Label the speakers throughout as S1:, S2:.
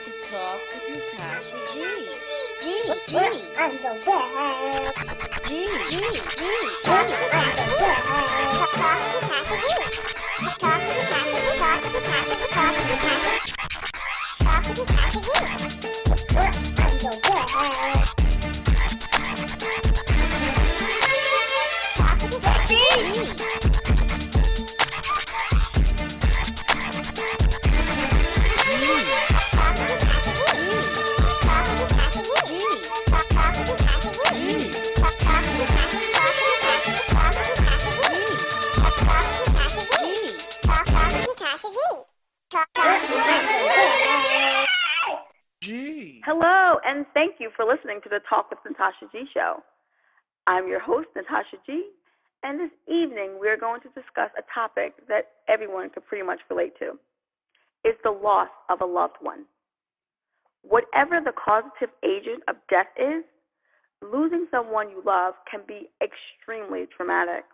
S1: to talk with Natasha G. G, G,
S2: I'm the best.
S1: G, G, G.
S2: I'm the best. Talk with Natasha G. Talk with Natasha G. Talk with Natasha G. Talk with Natasha G. Talk with Natasha G. I'm the best. Talk with Natasha G.
S3: Hello, and thank you for listening to the Talk with Natasha G show. I'm your host, Natasha G, and this evening we're going to discuss a topic that everyone can pretty much relate to. It's the loss of a loved one. Whatever the causative agent of death is, losing someone you love can be extremely traumatic.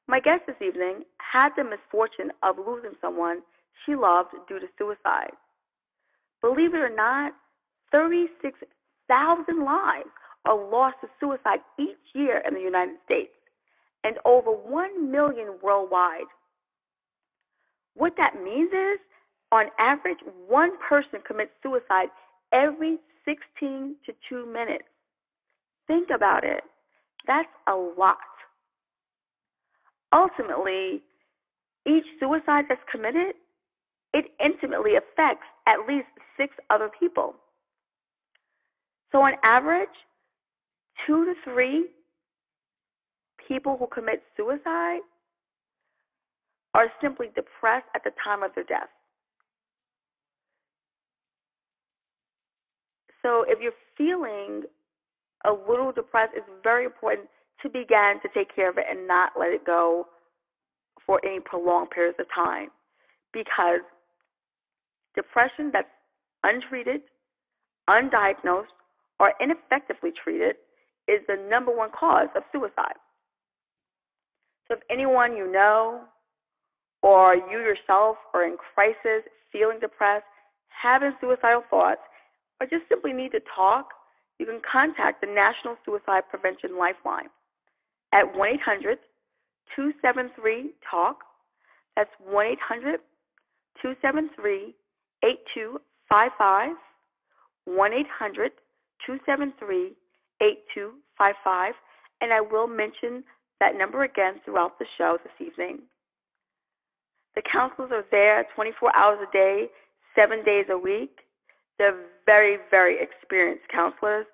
S3: My guest this evening had the misfortune of losing someone she loved due to suicide. Believe it or not, 36,000 lives are lost to suicide each year in the United States, and over 1 million worldwide. What that means is, on average, one person commits suicide every 16 to 2 minutes. Think about it. That's a lot. Ultimately, each suicide that's committed, it intimately affects at least 6 other people. So on average, 2 to 3 people who commit suicide are simply depressed at the time of their death. So if you're feeling a little depressed, it's very important to begin to take care of it and not let it go for any prolonged periods of time, because depression that's untreated, undiagnosed, or ineffectively treated is the number one cause of suicide. So if anyone you know or you yourself are in crisis, feeling depressed, having suicidal thoughts, or just simply need to talk, you can contact the National Suicide Prevention Lifeline at 1-800-273-TALK. That's 1-800-273-8255, 1-800-273-8255, and I will mention that number again throughout the show this evening. The counselors are there 24 hours a day, 7 days a week. They're very, very experienced counselors.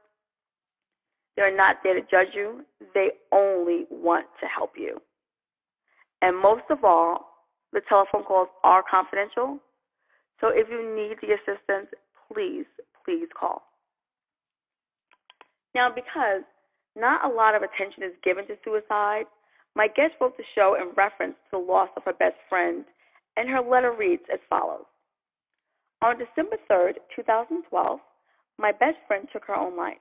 S3: They're not there to judge you. They only want to help you. And most of all, the telephone calls are confidential. So if you need the assistance, please, please call. Now, because not a lot of attention is given to suicide, my guest wrote the show in reference to the loss of her best friend, and her letter reads as follows. On December 3rd, 2012, my best friend took her own life.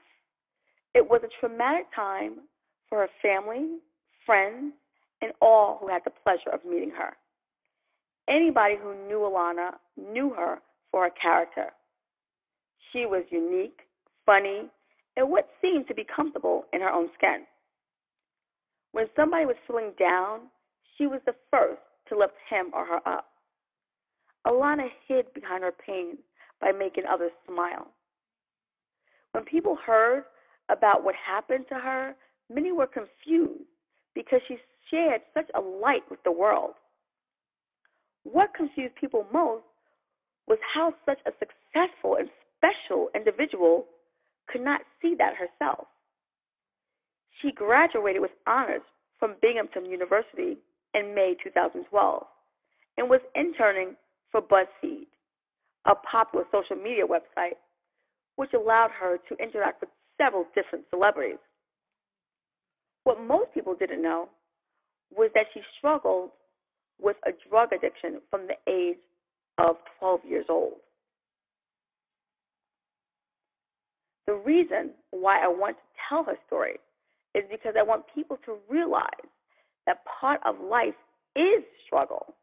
S3: It was a traumatic time for her family, friends, and all who had the pleasure of meeting her. Anybody who knew Alana knew her for her character. She was unique, funny, and what seemed to be comfortable in her own skin. When somebody was feeling down, she was the first to lift him or her up. Alana hid behind her pain by making others smile. When people heard about what happened to her, many were confused because she shared such a light with the world. What confused people most was how such a successful and special individual could not see that herself. She graduated with honors from Binghamton University in May 2012 and was interning for BuzzFeed, a popular social media website, which allowed her to interact with several different celebrities. What most people didn't know was that she struggled with a drug addiction from the age of 12 years old. The reason why I want to tell her story is because I want people to realize that part of life is struggle.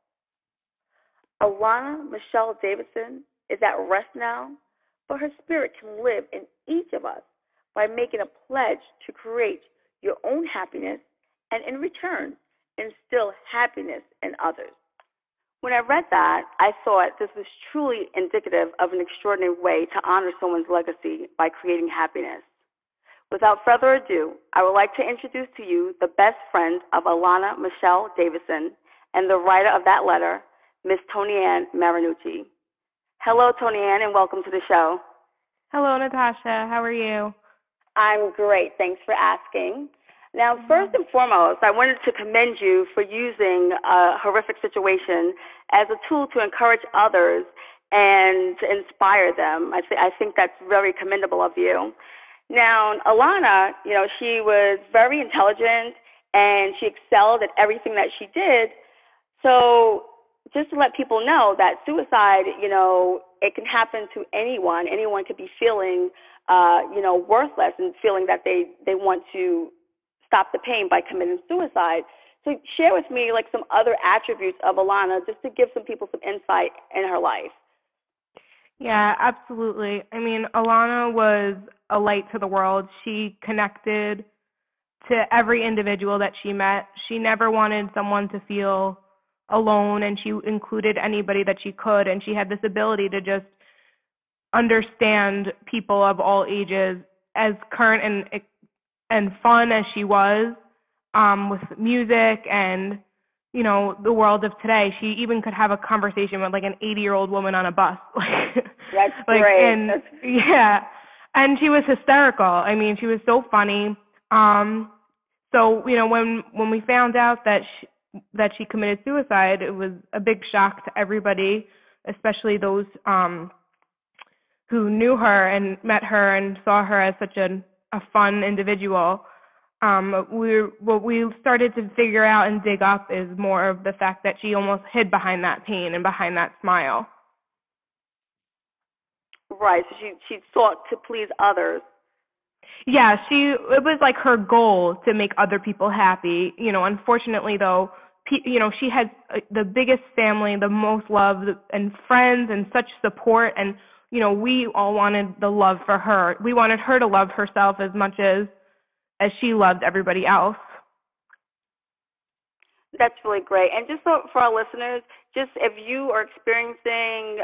S3: Alana Michele Davidson is at rest now For her spirit can live in each of us by making a pledge to create your own happiness and in return instill happiness in others. When I read that, I thought this was truly indicative of an extraordinary way to honor someone's legacy by creating happiness. Without further ado, I would like to introduce to you the best friend of Alana Michele Davidson and the writer of that letter, Miss Tony Ann Marinucci. Hello, Tony Ann, and welcome to the show.
S4: Hello, Natasha. How are you?
S3: I'm great. Thanks for asking. Now, first and foremost, I wanted to commend you for using a horrific situation as a tool to encourage others and to inspire them. I think that's very commendable of you. Now, Alana, she was very intelligent and she excelled at everything that she did. So just to let people know that suicide, it can happen to anyone. Anyone could be feeling, worthless and feeling that they want to stop the pain by committing suicide. So share with me some other attributes of Alana just to give some people some insight in her life.
S4: Yeah, absolutely. I mean, Alana was a light to the world. She connected to every individual that she met. She never wanted someone to feel alone, and she included anybody that she could, and she had this ability to just understand people of all ages. As current and fun as she was with music and, the world of today, she even could have a conversation with an 80-year-old woman on a bus.
S3: That's great.
S4: And yeah, and she was hysterical. I mean, she was so funny. So, when we found out that she committed suicide, it was a big shock to everybody, especially those who knew her and met her and saw her as such a fun individual. What we started to figure out and dig up is more of the fact that she almost hid behind that pain and behind that smile.
S3: Right, so she sought to please others.
S4: Yeah, it was her goal to make other people happy. Unfortunately though, she had the biggest family, the most love and friends and such support, and we all wanted the love for her. We wanted her to love herself as much as she loved everybody else.
S3: That's really great. And just so for our listeners, just if you are experiencing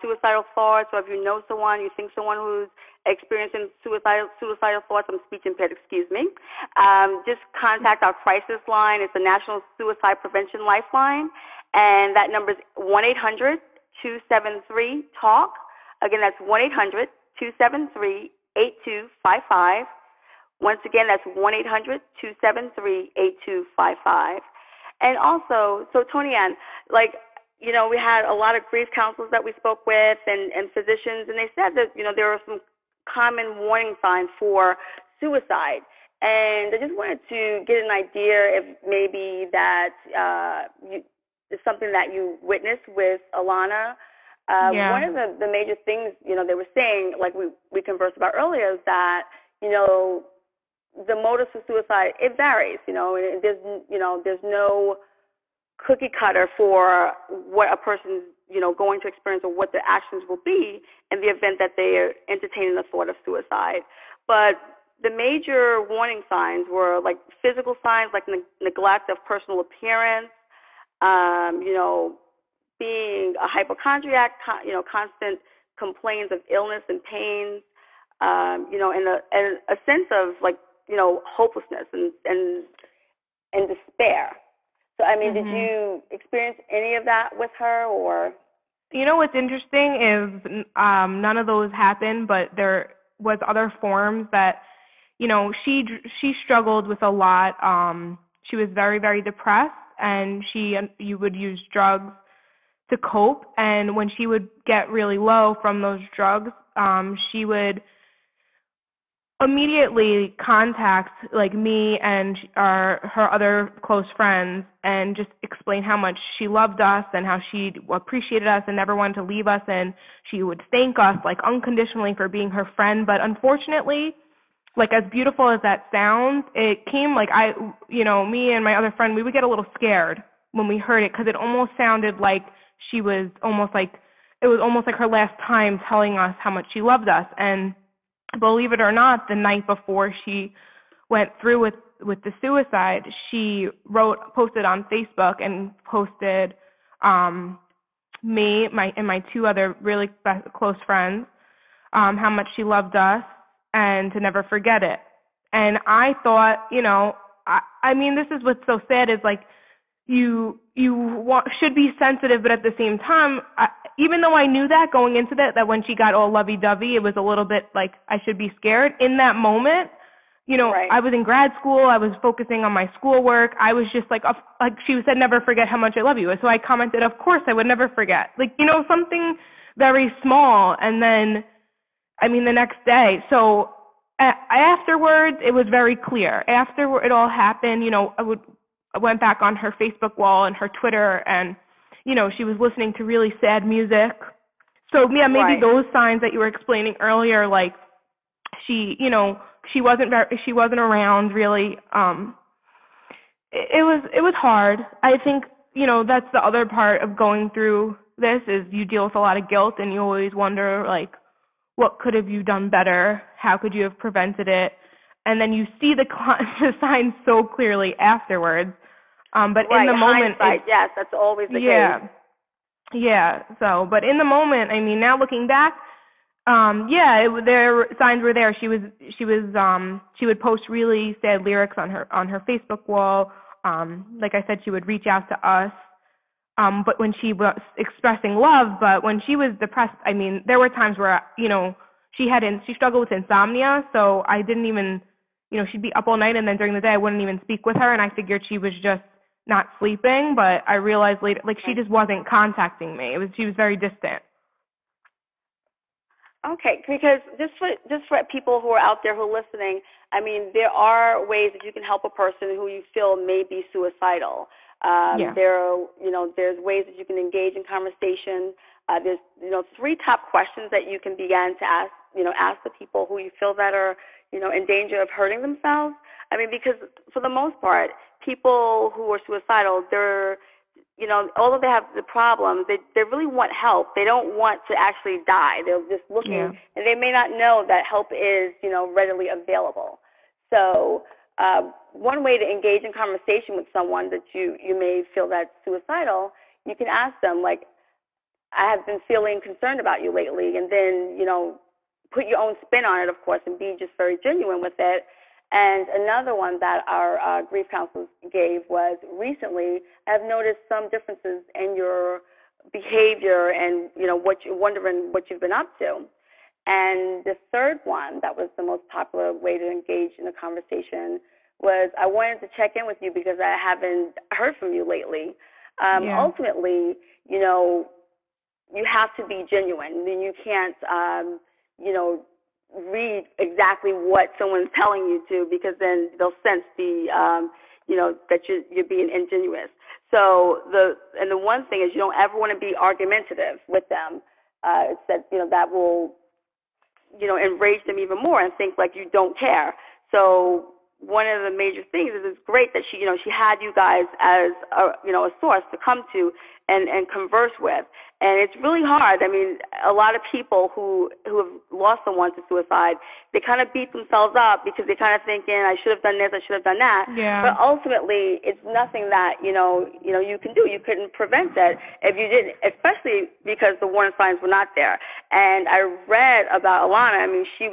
S3: suicidal thoughts, or if you know someone, you think someone who's experiencing suicidal thoughts, I'm speech impaired, excuse me, just contact our crisis line. It's the National Suicide Prevention Lifeline, and that number is 1-800-273-TALK. Again, that's 1-800-273-8255. Once again, that's 1-800-273-8255. And also, so Tony Ann, we had a lot of grief counselors that we spoke with and physicians, and they said that, there are some common warning signs for suicide. And I just wanted to get an idea if maybe that is something that you witnessed with Alana.
S4: Yeah.
S3: One of the major things, they were saying, we conversed about earlier, is that, the motives for suicide, it varies, and there's no cookie cutter for what a person's, going to experience or what their actions will be in the event that they are entertaining the thought of suicide. But the major warning signs were physical signs like neglect of personal appearance, being a hypochondriac, constant complaints of illness and pain, and a sense of hopelessness and despair. So, I mean, Did you experience any of that with her, or?
S4: What's interesting is none of those happened, but there was other forms that, she struggled with a lot. She was very, very depressed, and you would use drugs to cope. And when she would get really low from those drugs, she would immediately contact me and her other close friends and just explain how much she loved us and how she appreciated us and never wanted to leave us, and she would thank us unconditionally for being her friend. But unfortunately, as beautiful as that sounds, it came me and my other friend, we would get a little scared when we heard it, because it almost sounded like she was almost it was almost like her last time telling us how much she loved us. And believe it or not, the night before she went through with the suicide, she posted on Facebook and posted me and my two other really close friends how much she loved us and to never forget it. And I thought, I mean, this is what's so sad is like you should be sensitive, but at the same time, even though I knew that going into that when she got all lovey-dovey, it was a little bit like I should be scared. In that moment,
S3: Right.
S4: I was in grad school. I was focusing on my schoolwork. I was just like she said, never forget how much I love you. So I commented, of course, I would never forget. Like, something very small. And then, I mean, the next day. So afterwards, it was very clear. After it all happened, I went back on her Facebook wall and her Twitter, and, she was listening to really sad music. So, yeah, maybe
S3: Right.
S4: those signs that you were explaining earlier, like she wasn't around really. It was hard. I think, that's the other part of going through this is you deal with a lot of guilt, and you always wonder, like, what could have you done better? How could you have prevented it? And then you see the signs so clearly afterwards. But
S3: Right.
S4: in the moment,
S3: Hindsight, yes, that's always the case.
S4: Yeah. So, but in the moment, I mean, now looking back, their signs were there. She would post really sad lyrics on her Facebook wall. Like I said, she would reach out to us. But when she was expressing love, but when she was depressed, I mean, there were times where, she struggled with insomnia, so I didn't even, she'd be up all night, and then during the day I wouldn't even speak with her, and I figured she was just not sleeping, but I realized later, like, she just wasn't contacting me. She was very distant.
S3: Okay, because just for people who are out there who are listening, I mean, there are ways that you can help a person who you feel may be suicidal. There's ways that you can engage in conversation. There's 3 top questions that you can begin to ask the people who you feel that are in danger of hurting themselves. I mean, because for the most part, people who are suicidal, they're although they have the problems, they really want help. They don't want to actually die. They're just looking, and they may not know that help is, readily available. So one way to engage in conversation with someone that you may feel that's suicidal, you can ask them, like, I have been feeling concerned about you lately, and then, put your own spin on it, of course, and be just very genuine with it. And another one that our grief counselors gave was, recently I've noticed some differences in your behavior and, what you're wondering what you've been up to. And the third one that was the most popular way to engage in a conversation was, I wanted to check in with you because I haven't heard from you lately. Ultimately, you have to be genuine. Then you can't, read exactly what someone's telling you to, because then they'll sense that you're being ingenuous. So the one thing is, you don't ever want to be argumentative with them. It's that that will enrage them even more and think like you don't care. So one of the major things is, it's great that she had you guys as a source to come to and converse with. And it's really hard. I mean, a lot of people who have lost someone to suicide, they kind of beat themselves up because they're kind of thinking, I should have done this, I should have done that.
S4: Yeah.
S3: But ultimately, it's nothing that you can do. You couldn't prevent it if you didn't, especially because the warning signs were not there. And I read about Alana. I mean, she's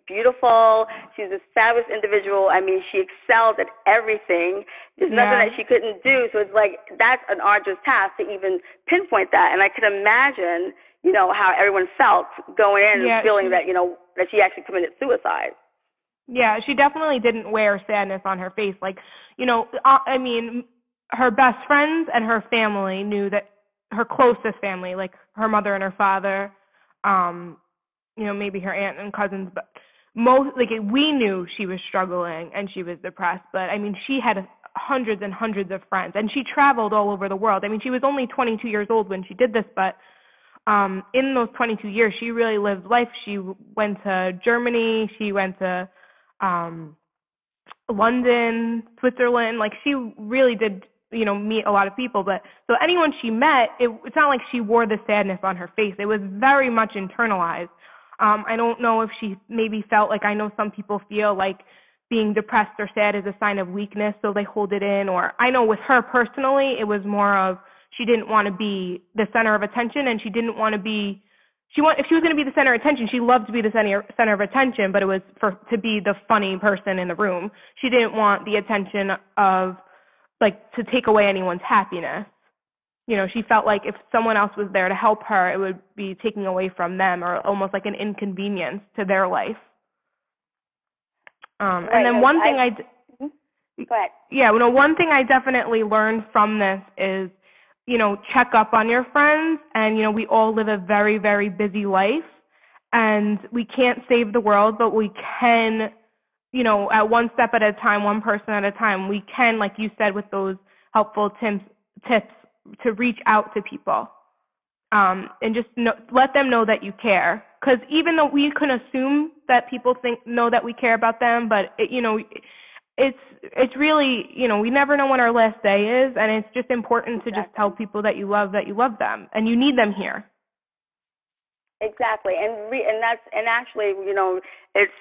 S3: beautiful. She's a fabulous individual. I mean, she excelled at everything. There's nothing that she couldn't do. So it's like, that's an arduous task to even pinpoint that. And I can imagine, how everyone felt going in and feeling that, that she actually committed suicide.
S4: Yeah, she definitely didn't wear sadness on her face. Like, I mean, her best friends and her family knew that, her closest family, like her mother and her father, maybe her aunt and cousins, but we knew she was struggling and she was depressed. But I mean, she had hundreds and hundreds of friends, and she traveled all over the world. I mean, she was only 22 years old when she did this, but in those 22 years, she really lived life. She went to Germany, she went to London, Switzerland. Like, she really did. meet a lot of people, but so anyone she met, it's not like she wore the sadness on her face. It was very much internalized. I don't know if she maybe felt like, I know some people feel like being depressed or sad is a sign of weakness, so they hold it in. Or I know with her personally, it was more of she didn't want to be the center of attention, and she didn't want to be, if she was going to be the center of attention, she loved to be the center of attention, but it was to be the funny person in the room. She didn't want the attention of, like, to take away anyone's happiness. She felt like if someone else was there to help her, it would be taking away from them, or almost like an inconvenience to their life.
S3: Right,
S4: and then one thing
S3: Go ahead.
S4: Yeah, one thing I definitely learned from this is, check up on your friends. And, we all live a very, very busy life. And we can't save the world, but we can, at one step at a time, one person at a time, we can, like you said, with those helpful tips to reach out to people. And just let them know that you care. Because even though we can assume that people know that we care about them, but, it's really, we never know when our last day is, and it's just important to just tell people that you love them, and you need them here.
S3: Exactly, and actually,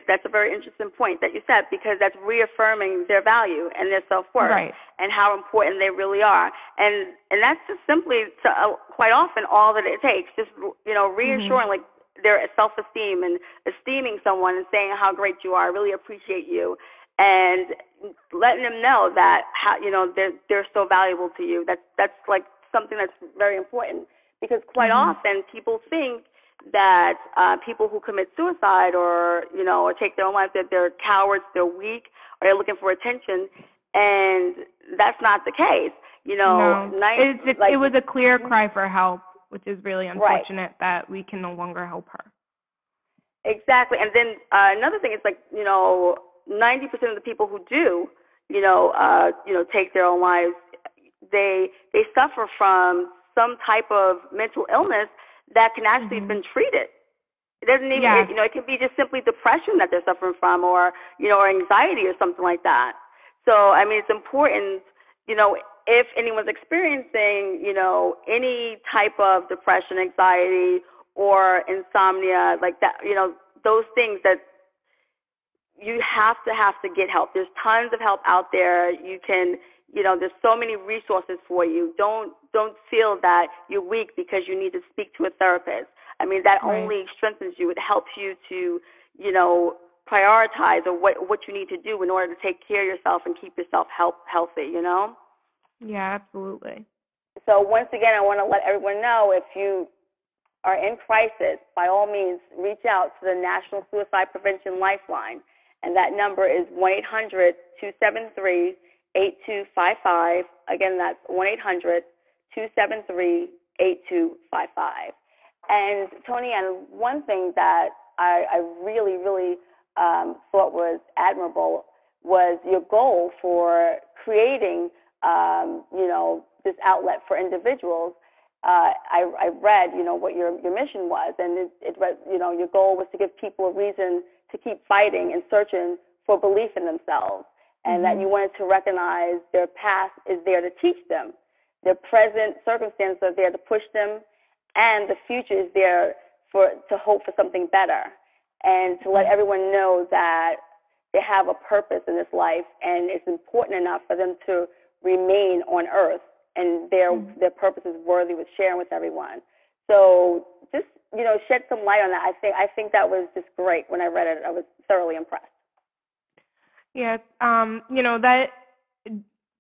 S3: that's a very interesting point that you said, because that's reaffirming their value and their self-worth,
S4: right,
S3: and how important they really are, and that's just simply quite often all that it takes, just reassuring like their self-esteem and esteeming someone and saying how great you are, I really appreciate you, and letting them know that they're so valuable to you. That's like something that's very important, because quite often people think that people who commit suicide or take their own life, that they're cowards, they're weak, or they're looking for attention, and that's not the case.
S4: No. It was a clear cry for help, which is really unfortunate that we can no longer help her.
S3: Exactly, and then another thing is 90% of the people who do take their own lives, they suffer from some type of mental illness that can actually have been treated. It doesn't even, it can be just simply depression that they're suffering from, or, or anxiety or something like that. So, I mean, it's important, if anyone's experiencing, any type of depression, anxiety, or insomnia, like that, those things, that you have to get help. There's tons of help out there. You can, there's so many resources for you. Don't feel that you're weak because you need to speak to a therapist. I mean, that only strengthens you. It helps you to, prioritize or what you need to do in order to take care of yourself and keep yourself healthy,
S4: Yeah, absolutely.
S3: So once again, I want to let everyone know, if you are in crisis, by all means, reach out to the National Suicide Prevention Lifeline. And that number is 1-800-273-8255. Again, that's 1-800-273-8255. And, Tony, and one thing that I really, really thought was admirable was your goal for creating, this outlet for individuals. I read, what your mission was, and it was, your goal was to give people a reason to keep fighting and searching for belief in themselves, and that you wanted to recognize their past is there to teach them, their present circumstances are there to push them, and the future is there to hope for something better, and to let everyone know that they have a purpose in this life, and it's important enough for them to remain on earth, and their purpose is worthy with sharing with everyone. So just, shed some light on that. I think that was just great. When I read it, I was thoroughly impressed.
S4: Yeah, that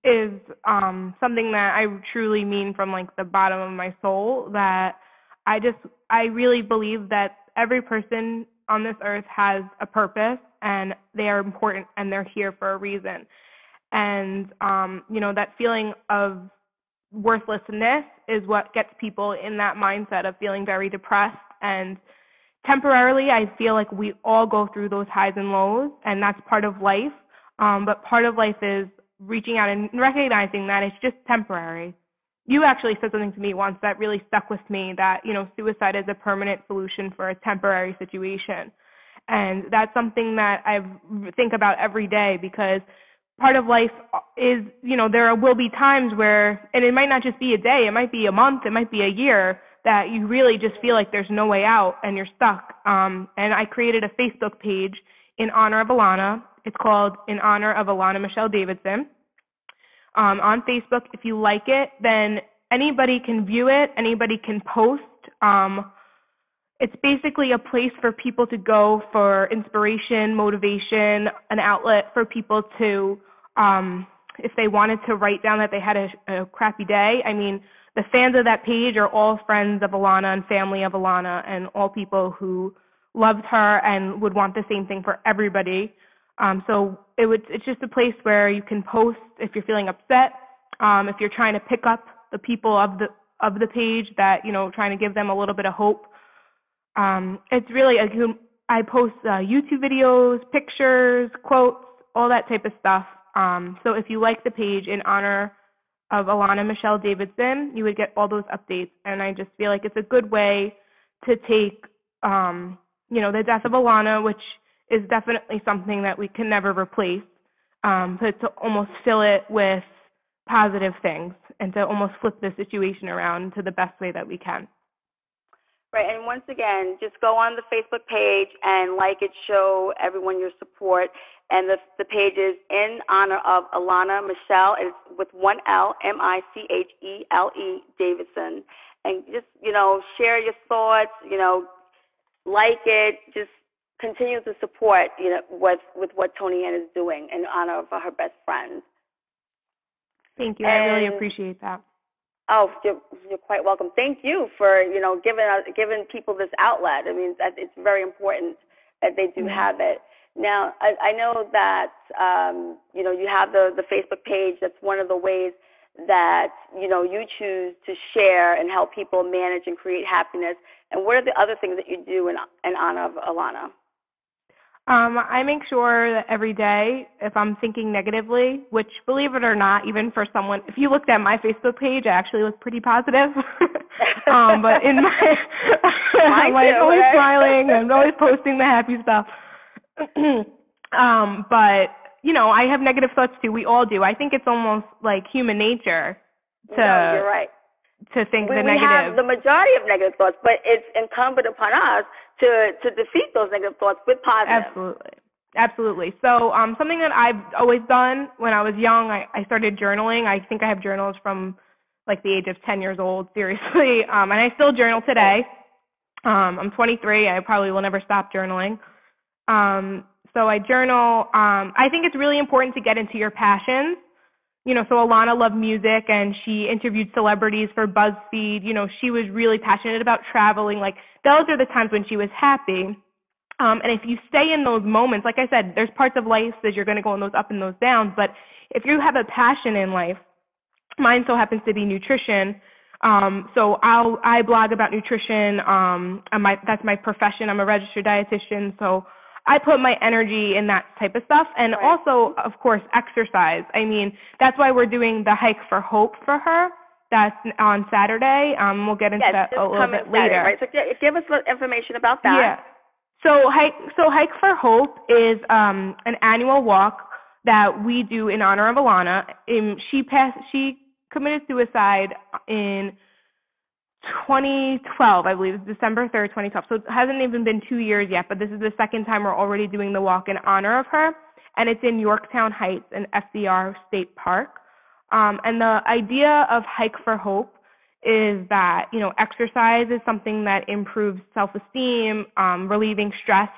S4: is something that I truly mean from like the bottom of my soul, that I really believe that every person on this earth has a purpose, and they are important, and they're here for a reason. And, that feeling of worthlessness is what gets people in that mindset of feeling very depressed. And temporarily, I feel like we all go through those highs and lows, and that's part of life. But part of life is reaching out and recognizing that it's just temporary. You actually said something to me once that really stuck with me, that, suicide is a permanent solution for a temporary situation. And that's something that I think about every day, because part of life is, there will be times where, and it might not just be a day, it might be a month, it might be a year, that you really just feel like there's no way out and you're stuck. And I created a Facebook page in honor of Alana. It's called In Honor of Alana Michele Davidson. On Facebook, if you like it, then anybody can view it, anybody can post. It's basically a place for people to go for inspiration, motivation, an outlet for people to, if they wanted to write down that they had a crappy day. I mean, the fans of that page are all friends of Alana and family of Alana and all people who loved her and would want the same thing for everybody. So it's just a place where you can post if you're feeling upset, if you're trying to pick up the people of the page that, trying to give them a little bit of hope. It's really, I post YouTube videos, pictures, quotes, all that type of stuff. So if you like the page In Honor of Alana Michele Davidson, you would get all those updates. And I just feel like it's a good way to take, the death of Alana, which is definitely something that we can never replace, but to almost fill it with positive things and to almost flip the situation around to the best way that we can.
S3: Right, and once again, just go on the Facebook page and like it, show everyone your support. And the page is In Honor of Alana Michele. It's with one L, Michele Davidson. And just, share your thoughts, like it, just continue to support, with what Tony Ann is doing in honor of her best friend.
S4: Thank you. I really appreciate that.
S3: Oh, you're quite welcome. Thank you for, giving people this outlet. I mean, it's very important that they do have it. Now, I know that, you have the Facebook page. That's one of the ways that, you choose to share and help people manage and create happiness. And what are the other things that you do in honor of Alana?
S4: I make sure that every day, if I'm thinking negatively, which, believe it or not, even for someone, if you looked at my Facebook page, I actually look pretty positive. But in I'm like always smiling, I'm always posting the happy stuff. But, I have negative thoughts too. We all do. I think it's almost like human nature
S3: No, you're right.
S4: to think the
S3: we
S4: negative.
S3: We have the majority of negative thoughts, but it's incumbent upon us to defeat those negative thoughts with positive.
S4: Absolutely. So something that I've always done when I was young, I started journaling. I think I have journals from like the age of 10 years old, seriously. And I still journal today. I'm 23. I probably will never stop journaling. So I journal. I think it's really important to get into your passions. So Alana loved music, and she interviewed celebrities for BuzzFeed. She was really passionate about traveling. Like, those are the times when she was happy. And if you stay in those moments, like I said, there's parts of life that you're going to go in those up and those downs. But if you have a passion in life, mine so happens to be nutrition. So I blog about nutrition. That's my profession. I'm a registered dietitian. So I put my energy in that type of stuff. And also, of course, exercise. I mean, that's why we're doing the Hike for Hope for her. That's on Saturday. We'll get into that a little bit later.
S3: Right? So give us information about that.
S4: Yeah. So Hike for Hope is an annual walk that we do in honor of Alana. She committed suicide in 2012, I believe. It's December 3rd, 2012. So it hasn't even been 2 years yet, but this is the second time we're already doing the walk in honor of her. And it's in Yorktown Heights in FDR State Park. And the idea of Hike for Hope is that, exercise is something that improves self-esteem, relieving stress,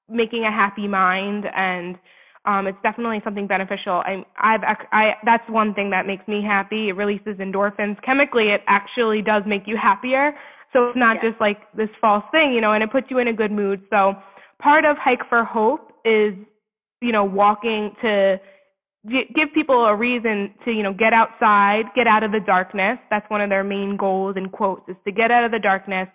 S4: making a happy mind, and it's definitely something beneficial. That's one thing that makes me happy. It releases endorphins. Chemically, it actually does make you happier. So it's not just like this false thing, and it puts you in a good mood. So part of Hike for Hope is, walking to give people a reason to, get outside, get out of the darkness. That's one of their main goals and quotes, is to get out of the darkness,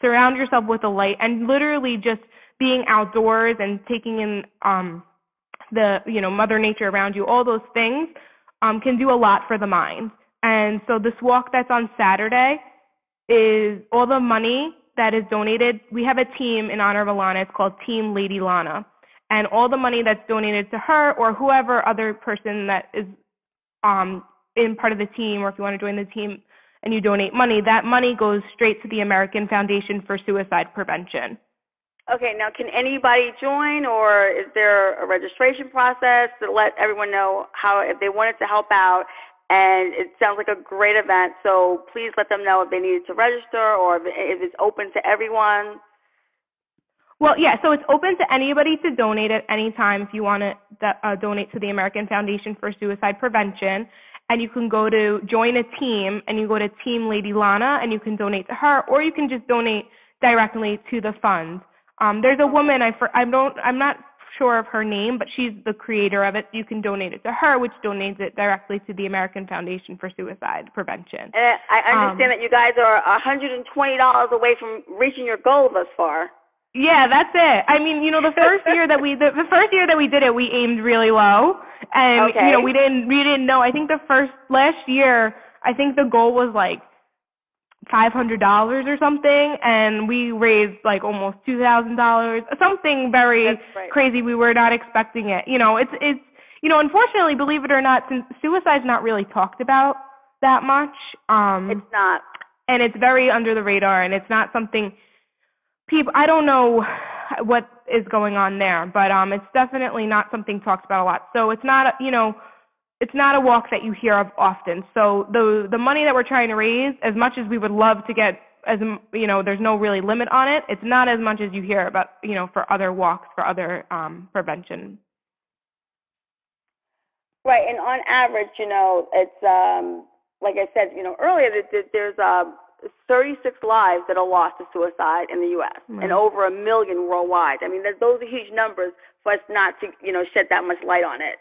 S4: surround yourself with the light, and literally just being outdoors and taking in the, Mother Nature around you. All those things can do a lot for the mind. And so this walk that's on Saturday is all the money that is donated. We have a team in honor of Alana. It's called Team Lady Lana. and all the money that's donated to her or whoever other person that is in part of the team, or if you want to join the team and you donate money, that money goes straight to the American Foundation for Suicide Prevention.
S3: Okay, now can anybody join, or is there a registration process to let everyone know how, if they wanted to help out? And it sounds like a great event, so please let them know if they needed to register or if it's open to everyone.
S4: Well, yeah, so it's open to anybody to donate at any time if you want to donate to the American Foundation for Suicide Prevention. And you can go to join a team, and you go to Team Lady Lana, and you can donate to her, or you can just donate directly to the fund. There's a woman, I'm not sure of her name, but she's the creator of it. You can donate it to her, which donates it directly to the American Foundation for Suicide Prevention.
S3: And I understand that you guys are $120 away from reaching your goal thus far.
S4: Yeah, that's it. I mean, the first year that we did it, we aimed really low, and
S3: okay.
S4: We didn't know. I think last year, I think the goal was like $500 or something, and we raised like almost $2,000, something very crazy. We were not expecting it. It's unfortunately, believe it or not, since suicide's not really talked about that much.
S3: It's not,
S4: and it's very under the radar, and it's not something. I don't know what is going on there, but it's definitely not something talked about a lot. So it's not, it's not a walk that you hear of often. So the money that we're trying to raise, as much as we would love to get, there's no really limit on it. It's not as much as you hear about, for other walks, for other prevention.
S3: Right, and on average, it's like I said, earlier, there's 36 lives that are lost to suicide in the U.S. and over 1 million worldwide. I mean, those are huge numbers for us not to, shed that much light on it.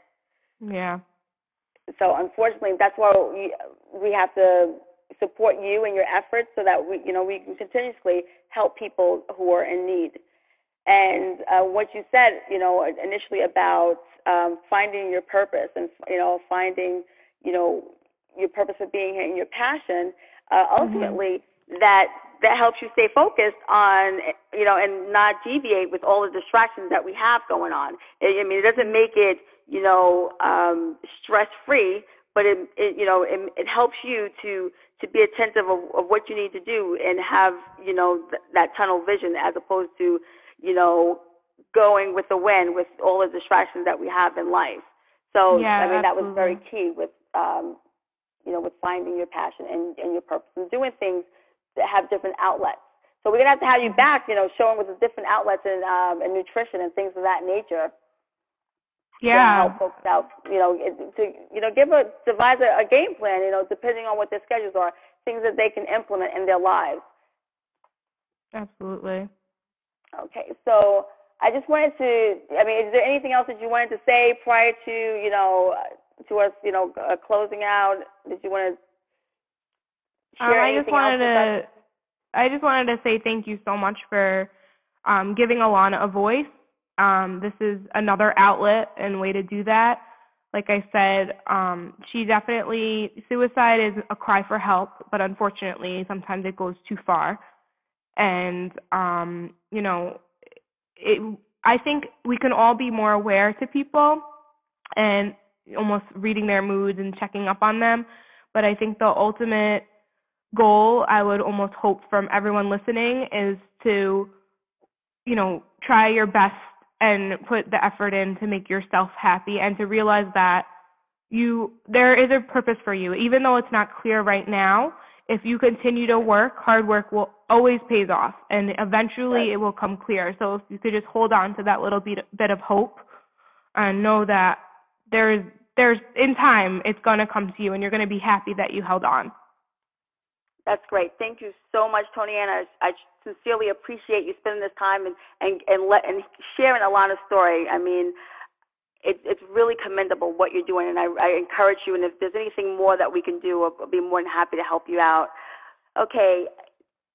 S4: Yeah.
S3: So unfortunately, that's why we have to support you and your efforts so that we can continuously help people who are in need. And what you said, initially about finding your purpose and, finding, your purpose of being here and your passion, ultimately that helps you stay focused on, and not deviate with all the distractions that we have going on. I mean, it doesn't make it, stress-free, but it helps you to be attentive of what you need to do and have, that tunnel vision as opposed to, going with the wind with all the distractions that we have in life. So,
S4: yeah,
S3: I mean, that was
S4: absolutely.
S3: very key with, with finding your passion and your purpose and doing things that have different outlets. So we're going to have you back, showing with the different outlets and nutrition and things of that nature.
S4: Yeah.
S3: To help folks out, to devise a game plan, depending on what their schedules are, things that they can implement in their lives.
S4: Absolutely.
S3: Okay, so I just wanted to, is there anything else that you wanted to say prior to, to us, closing out? Did you want to share anything else?
S4: I just wanted to say thank you so much for giving Alana a voice. This is another outlet and way to do that. Like I said, suicide is a cry for help, but unfortunately sometimes it goes too far. And, I think we can all be more aware to people and almost reading their moods and checking up on them. But I think the ultimate goal I would almost hope from everyone listening is to, try your best and put the effort in to make yourself happy and to realize that there is a purpose for you. Even though it's not clear right now, if you continue to work, hard work will always pays off, and eventually it will come clear. So if you could just hold on to that little bit of hope and know that there's in time it's going to come to you and you're going to be happy that you held on.
S3: That's great. Thank you so much, Tony Ann. I sincerely appreciate you spending this time and sharing Alana's story. I mean, it's really commendable what you're doing, and I encourage you, and if there's anything more that we can do, I'll be more than happy to help you out. Okay.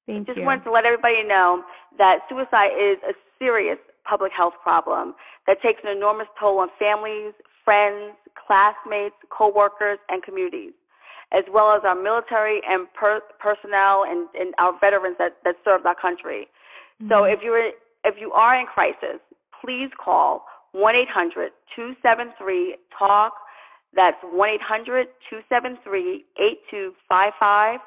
S4: Thank you.
S3: Just wanted to let everybody know that suicide is a serious public health problem that takes an enormous toll on families, friends, classmates, coworkers, and communities, as well as our military and personnel and our veterans that serve our country. Mm-hmm. So if you are in crisis, please call 1-800-273-TALK. That's 1-800-273-8255.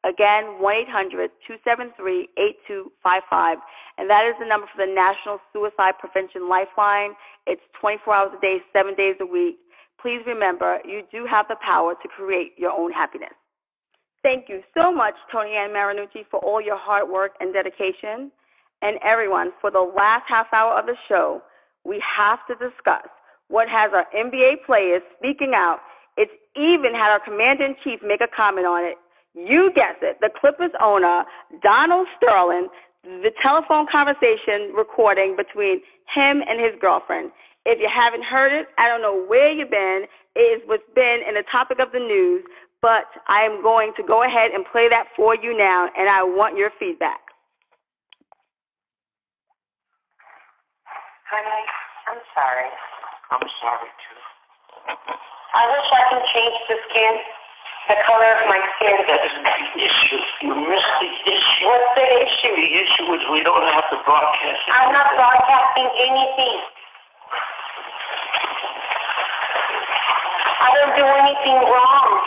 S3: Again, 1-800-273-8255. And that is the number for the National Suicide Prevention Lifeline. It's 24 hours a day, 7 days a week. Please remember, you do have the power to create your own happiness. Thank you so much, Tony Ann Marinucci, for all your hard work and dedication. And everyone, for the last half hour of the show, we have to discuss what has our NBA players speaking out. It's even had our commander-in-chief make a comment on it. You guessed it, the Clippers owner, Donald Sterling, the telephone conversation recording between him and his girlfriend. If you haven't heard it, I don't know where you've been. It is what's been in the topic of the news, but I am going to go ahead and play that for you now, and I want your feedback.
S5: Honey, I'm sorry. I'm sorry, too. I wish I can change the color of my skin.
S6: That's the issue. You missed the issue.
S5: What's the issue?
S6: The issue is we don't have to broadcast it.
S5: I'm not broadcasting anything. I don't do anything wrong.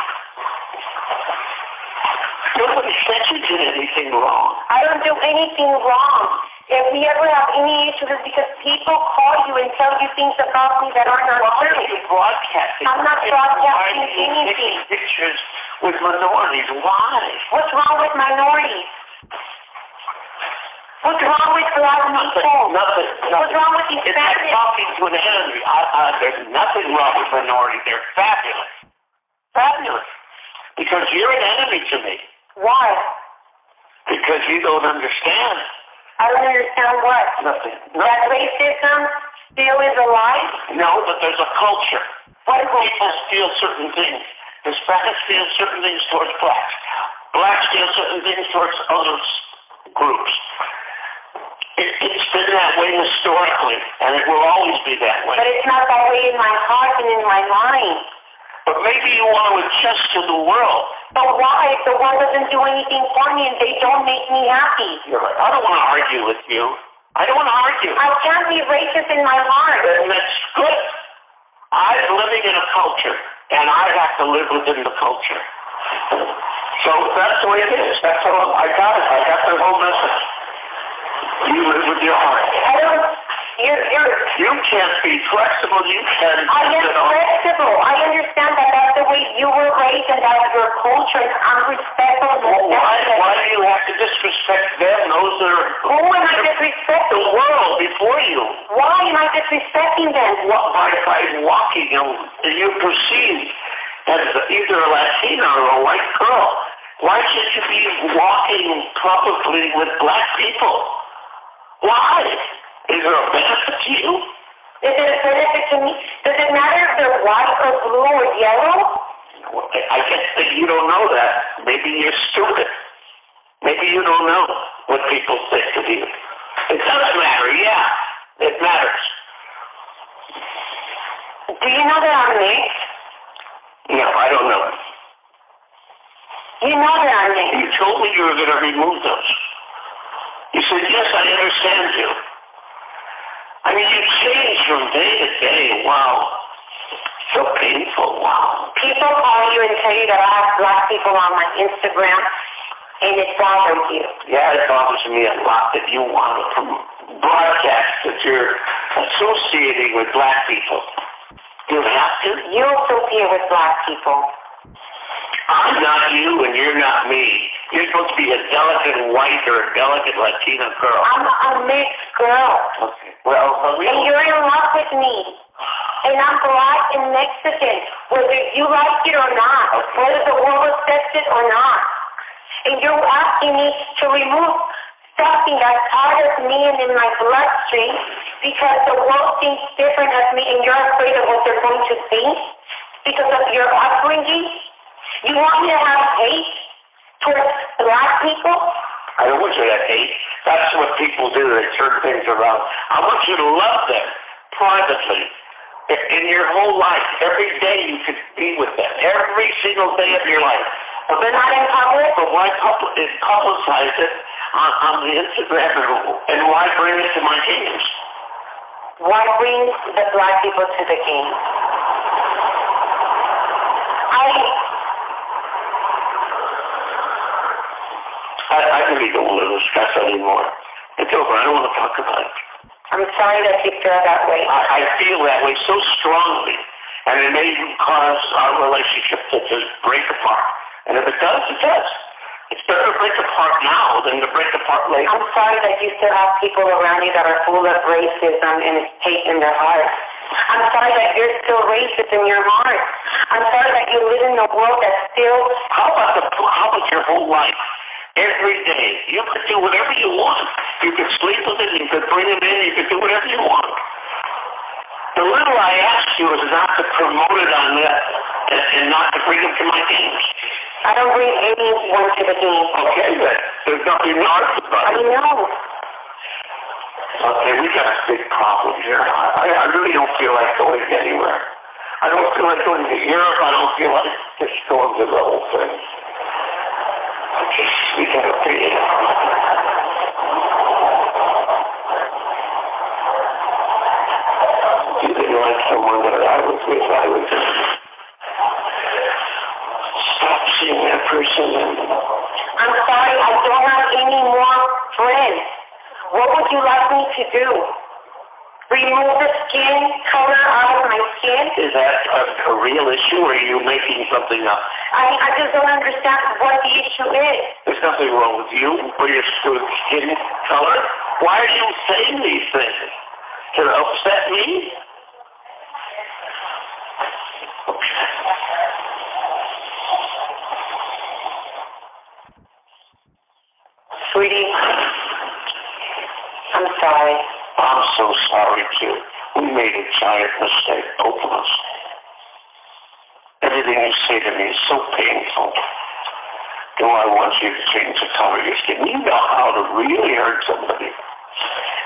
S6: Nobody said you did anything wrong.
S5: I don't do anything wrong. If we ever have any issues, it's because people call you and tell you things about me that are not
S6: Why
S5: true.
S6: are you broadcasting?
S5: I'm not broadcasting anything.
S6: Taking pictures with minorities. Why?
S5: What's wrong with minorities? What's wrong with black people?
S6: Nothing.
S5: What's wrong with these
S6: It's like
S5: families?
S6: talking to an enemy. There's nothing wrong with minorities. They're fabulous. Fabulous. Because you're an enemy to me.
S5: Why?
S6: Because you don't understand.
S5: I don't understand what.
S6: Nothing.
S5: That racism still is alive?
S6: No, but there's a culture.
S5: What is
S6: People
S5: it?
S6: feel certain things. Hispanics feel certain things towards blacks. Blacks feel certain things towards other groups. It's been that way historically, and it will always be that way.
S5: But it's not that way in my heart and in my mind.
S6: But maybe you want to adjust to the world.
S5: But why? If the world doesn't do anything for me and they don't make me happy.
S6: You're right. I don't want to argue with you. I don't want to argue.
S5: I can't be racist in my heart.
S6: And that's good. I'm living in a culture, and I have to live within the culture. So that's the way it is. That's all. I got it. I got the whole message. You live with your heart.
S5: I don't...
S6: You can't be flexible. You can't...
S5: I am flexible. I understand that that's the way you were raised and that's your culture, and I'm respectful.
S6: Well, why do you have to disrespect them? Those are...
S5: Who am I disrespecting?
S6: The world before you.
S5: Why am I disrespecting them?
S6: By walking, you're perceived as either a Latina or a white girl. Why should you be walking publicly with black people? Why? Is there a benefit to you?
S5: Is it a benefit to me? Does it matter if they're white or blue or yellow?
S6: I guess that you don't know that. Maybe you're stupid. Maybe you don't know what people think of you. It does matter, yeah. It matters.
S5: Do you know that I'm mixed?
S6: No, I don't know it.
S5: You know that I'm mixed.
S6: You told me you were going to remove those. You said, yes, I understand you. I mean, you change from day to day. Wow. So painful. Wow.
S5: People call you and tell you that I have black people on my Instagram, and it bothers you.
S6: Yeah, it bothers me a lot that you want to broadcast that you're associating with black people. You have to.
S5: You associate with black people.
S6: I'm not you and you're not me. You're supposed to be a delicate white or a delicate Latina girl.
S5: I'm a mixed girl.
S6: Okay. Well,
S5: And you're in love with me. And I'm black and Mexican, whether you like it or not, whether the world accepts it or not. And you're asking me to remove something that's part of me and in my bloodstream because the world thinks different of me and you're afraid of what they're going to think because of your upbringing. You want me to have hate towards black people?
S6: I don't want you to have hate. That's what people do. They turn things around. I want you to love them privately. In your whole life, every day you could be with them. Every single day of your life. But then
S5: Not in public?
S6: But why publicize it on the Instagram and why bring it to my games?
S5: Why bring the black people to the game?
S6: I really don't want to discuss anymore. It's over. I don't want to talk about it.
S5: I'm sorry that you feel that way.
S6: I feel that way so strongly, and it may cause our relationship to just break apart. And if it does, it does. It's better to break apart now than to break apart later.
S5: I'm sorry that you still have people around you that are full of racism and hate in their hearts. I'm sorry that you're still racist in your heart. I'm sorry that you live in a world that's still...
S6: How about your whole life? Every day, you could do whatever you want. You could sleep with it, you could bring it in, you could do whatever you want. The little I ask you is not to promote it on that and not to bring them to my games.
S5: I don't bring anyone to the game.
S6: Okay, then. There's nothing narcissistic about it.
S5: I know.
S6: Okay, we got a big problem here. I really don't feel like going anywhere. I don't feel like going to Europe. I don't feel like just going to the whole thing. We got a big... You didn't like someone that I was with. I would just stop seeing that person and...
S5: I'm sorry, I don't have any more friends. What would you like me to do? Remove the skin color out of my skin?
S6: Is that a real issue, or are you making something up?
S5: I just don't understand what the issue is.
S6: There's nothing wrong with you or your skin color. Why are you saying these things? To upset me? Okay.
S5: Sweetie, I'm sorry.
S6: I'm so sorry, too. We made a giant mistake, both of us. Everything you say to me is so painful. Do I want you to change the color of your skin? You know how to really hurt somebody.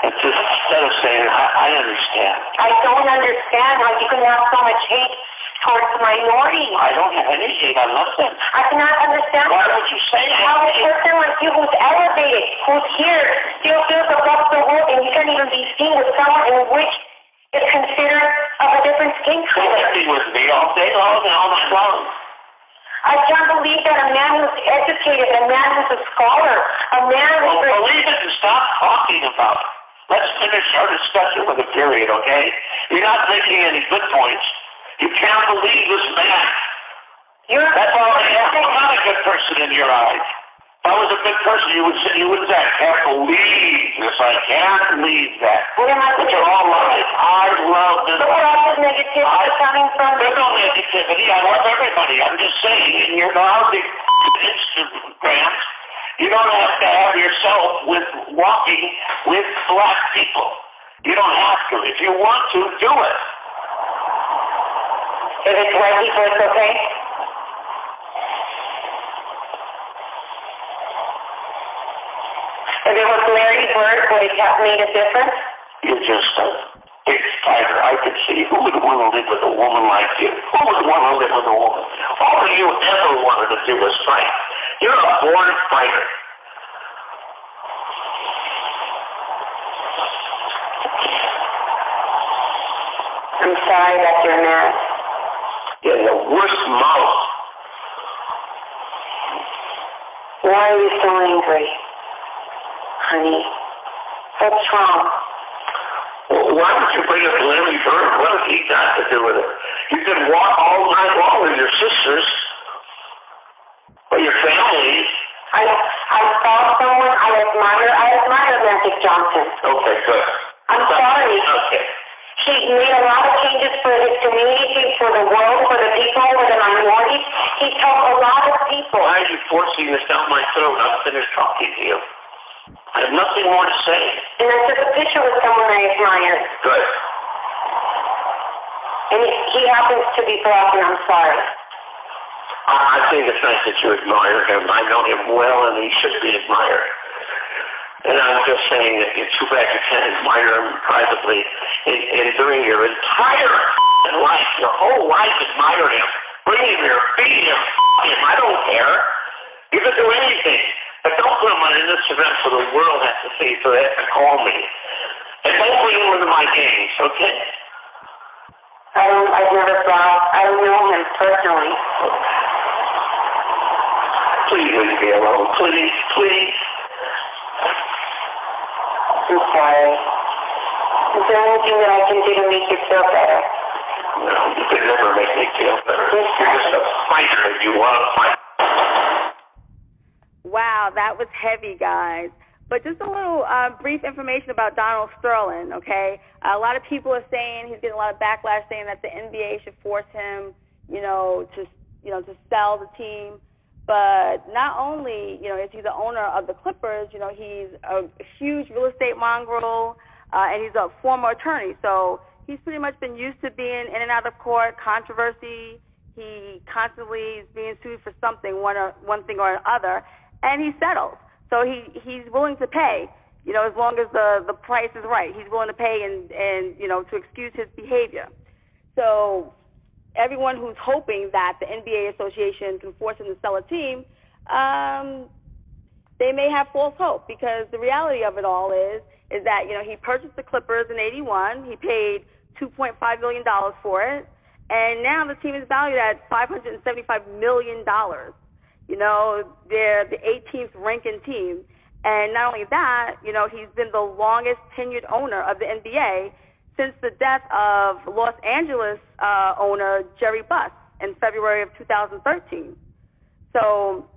S6: And just instead of saying, I understand.
S5: I don't understand how you can have so much hate towards minorities.
S6: I don't have any hate. I love them.
S5: I cannot understand
S6: Why don't you say
S5: how a
S6: that?
S5: person like you who's elevated, who's here, still feels above the world, and you can't even be seen with someone in which is considered of a different skin
S6: You
S5: color.
S6: can be with me all day long and all night long.
S5: I can't believe that a man who's educated, a man who's a scholar, a man
S6: Well,
S5: who's...
S6: believe it and stop talking about it. Let's finish our discussion with a period, okay? You're not making any good points. You can't believe this man. That's all I have. I'm not a good person in your eyes. If I was a good person, you would say, I can't believe this. I can't believe that.
S5: What am I
S6: But
S5: supposed
S6: you're all lies. I love this.
S5: So where all this negativity coming from?
S6: There's no negativity. I love everybody. I'm just saying, and you're not the Instagram. You don't have to have yourself with walking with black people. You don't have to. If you want to, do it.
S5: If it's white people, it's okay? If it was Larry Bird, would it have made a difference?
S6: You're just a big fighter. I could see who would want to live with a woman like you. Who would want to live with a woman? All you ever wanted to do was fight. You're a born fighter.
S5: I'm sorry that you're mad.
S6: You're the worst mouth.
S5: Why are you so angry, honey? What's wrong?
S6: Well, why would you bring up Larry Bird? What has he got to do with it? You could walk all night long with your sisters or your family.
S5: I saw someone I admire Magic Johnson.
S6: Okay, good.
S5: I'm sorry.
S6: Okay.
S5: He made a lot of changes for his community, for the world, for the people, for the minorities. He helped a lot of people.
S6: Why are you forcing this down my throat? I'm finished talking to you. I have nothing more to say.
S5: And I took a picture with someone I admire.
S6: Good.
S5: And he happens to be black, and I'm sorry.
S6: I think it's nice that you admire him. I know him well, and he should be admired. And I'm just saying that it's too bad you can't admire him privately and during your entire life, your whole life admire him. Bring him here, feed him, him. I don't care. You can do anything. But don't put him on Instagram so the world has to see, so they have to call me. And don't bring him one of my games, okay?
S5: I've never saw. I don't know him personally.
S6: Please leave me alone. Please, please.
S5: I'm sorry. Is there anything that I can do to make you feel better?
S6: No, you could never make me feel better. You're just a fighter if you want to fight.
S3: Wow, that was heavy, guys. But just a little brief information about Donald Sterling, okay? A lot of people are saying he's getting a lot of backlash, saying that the NBA should force him, to sell the team. But not only, is he the owner of the Clippers, he's a huge real estate mongrel, and he's a former attorney. So he's pretty much been used to being in and out of court, controversy. He constantly is being sued for something, one thing or another, and he settles. So he's willing to pay, as long as the price is right. He's willing to pay and to excuse his behavior. So everyone who's hoping that the NBA Association can force him to sell a team, they may have false hope, because the reality of it all is that, he purchased the Clippers in '81. He paid $2.5 million for it, and now the team is valued at $575 million. They're the 18th ranking team. And not only that, he's been the longest tenured owner of the NBA since the death of Los Angeles owner Jerry Buss in February of 2013. So,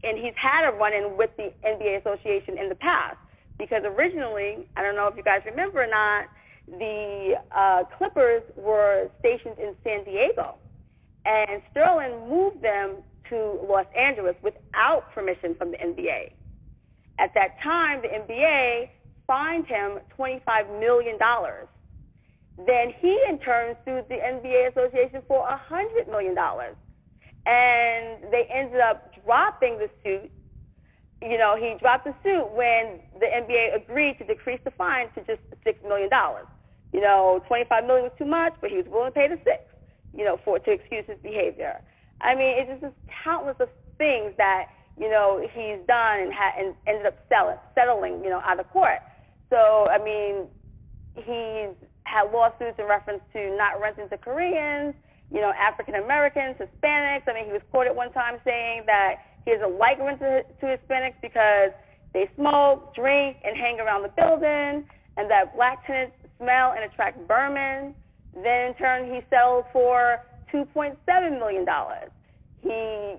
S3: and he's had a run-in with the NBA Association in the past, because originally, I don't know if you guys remember or not, the Clippers were stationed in San Diego, and Sterling moved them to Los Angeles without permission from the NBA. At that time, the NBA fined him $25 million. Then he, in turn, sued the NBA Association for $100 million. And they ended up dropping the suit. He dropped the suit when the NBA agreed to decrease the fine to just $6 million. $25 million was too much, but he was willing to pay the $6, to excuse his behavior. I mean, it's just countless of things that, he's done and ended up settling, out of court. So, I mean, he's had lawsuits in reference to not renting to Koreans, African Americans, Hispanics. I mean, he was quoted one time saying that he doesn't like renting to Hispanics because they smoke, drink, and hang around the building, and that black tenants smell and attract vermin. Then, in turn, he settled for $2.7 million. He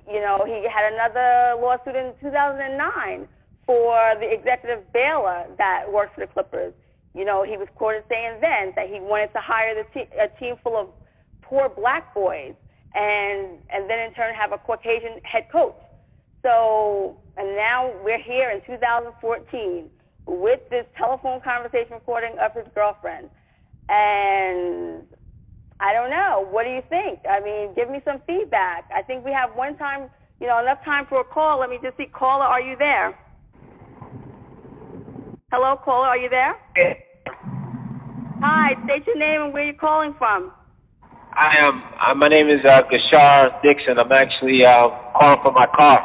S3: had another lawsuit in 2009 for the executive bailer that worked for the Clippers. He was quoted saying then that he wanted to hire a team full of poor black boys and then in turn have a Caucasian head coach. So, and now we're here in 2014 with this telephone conversation recording of his girlfriend. And I don't know. What do you think? I mean, give me some feedback. I think we have enough time for a call. Let me just see. Caller, are you there? Hello, caller, are you there? Hi, state your name and where you're calling from.
S7: I am. My name is Gashar Dixon. I'm actually calling for my car.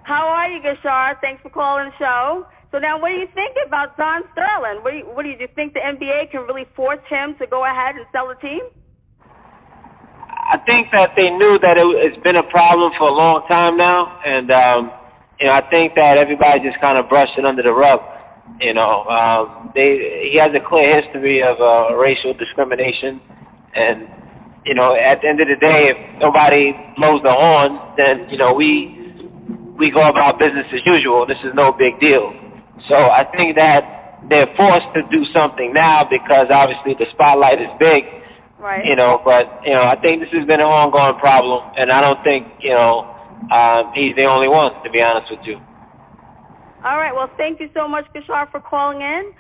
S3: How are you, Gashar? Thanks for calling the show. So now, what do you think about Don Sterling? What do you think the NBA can really force him to go ahead and sell the team?
S7: I think that they knew that it's been a problem for a long time now, and I think that everybody just kind of brushed it under the rug. He has a clear history of racial discrimination, and at the end of the day, if nobody blows the horn, then we go about business as usual. This is no big deal. So I think that they're forced to do something now because obviously the spotlight is big.
S3: Right.
S7: But I think this has been an ongoing problem, and I don't think he's the only one, to be honest with you.
S3: All right. Well, thank you so much, Gashar, for calling in.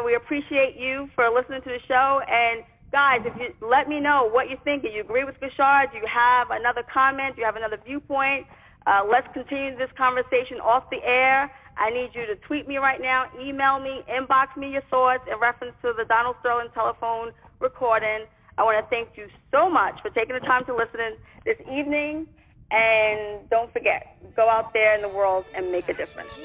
S3: We appreciate you for listening to the show. And guys, if you let me know what you think. Do you agree with Gashar? Do you have another comment? Do you have another viewpoint? Let's continue this conversation off the air. I need you to tweet me right now, email me, inbox me your thoughts in reference to the Donald Sterling telephone recording. I want to thank you so much for taking the time to listen this evening. And don't forget, go out there in the world and make a difference.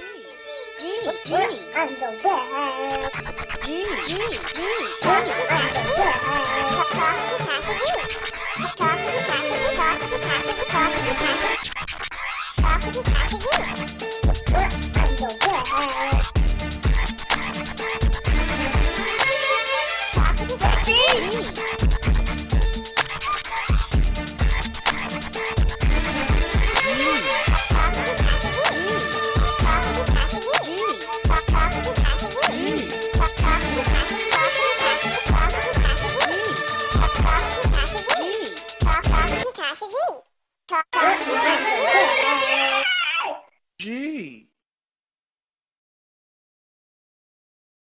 S2: G.